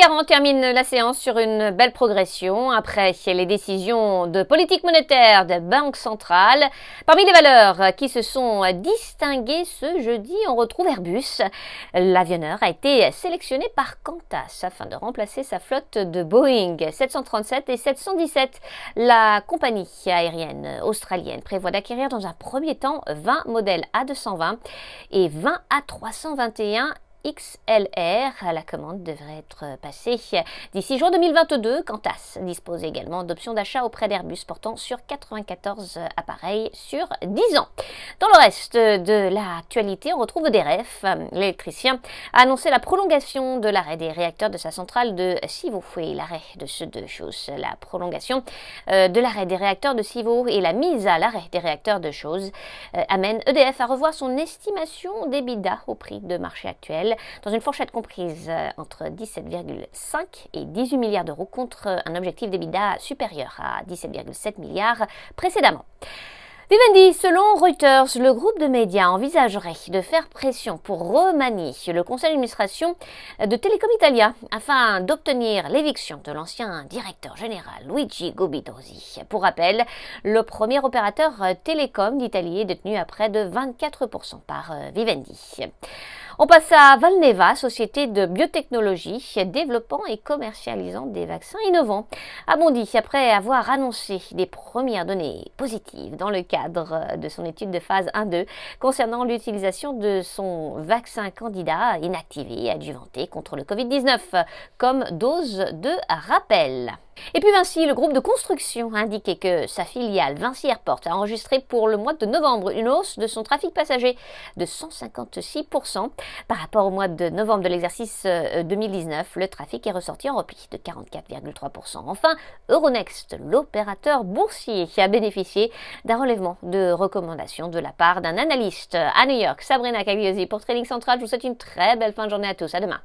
CAC 40 termine la séance sur une belle progression après les décisions de politique monétaire des banques centrales. Parmi les valeurs qui se sont distinguées ce jeudi, on retrouve Airbus. L'avionneur a été sélectionné par Qantas afin de remplacer sa flotte de Boeing 737 et 717. La compagnie aérienne australienne prévoit d'acquérir dans un premier temps 20 modèles A220 et 20 A321 XLR. La commande devrait être passée d'ici juin 2022. Qantas dispose également d'options d'achat auprès d'Airbus portant sur 94 appareils sur 10 ans. Dans le reste de l'actualité, on retrouve EDF. L'électricien a annoncé la prolongation de l'arrêt des réacteurs de sa centrale de Civaux et l'arrêt de ceux de Chooz. La prolongation de l'arrêt des réacteurs de Civaux et la mise à l'arrêt des réacteurs de Chooz amène EDF à revoir son estimation d'EBITDA au prix de marché actuel, dans une fourchette comprise entre 17,5 et 18 milliards d'euros contre un objectif d'EBITDA supérieur à 17,7 milliards précédemment. Vivendi, selon Reuters, le groupe de médias envisagerait de faire pression pour remanier le conseil d'administration de Telecom Italia afin d'obtenir l'éviction de l'ancien directeur général Luigi Gubitosi. Pour rappel, le premier opérateur télécom d'Italie est détenu à près de 24% par Vivendi. On passe à Valneva, société de biotechnologie développant et commercialisant des vaccins innovants. A bondi après avoir annoncé des premières données positives dans le cadre de son étude de phase 1-2 concernant l'utilisation de son vaccin candidat inactivé et adjuvanté contre le Covid-19 comme dose de rappel. Et puis Vinci, le groupe de construction, a indiqué que sa filiale Vinci Airport a enregistré pour le mois de novembre une hausse de son trafic passager de 156%. Par rapport au mois de novembre de l'exercice 2019, le trafic est ressorti en repli de 44,3%. Enfin, Euronext, l'opérateur boursier, a bénéficié d'un relèvement de recommandations de la part d'un analyste à New York. Sabrina Cagliosi pour Trading Central. Je vous souhaite une très belle fin de journée à tous. À demain.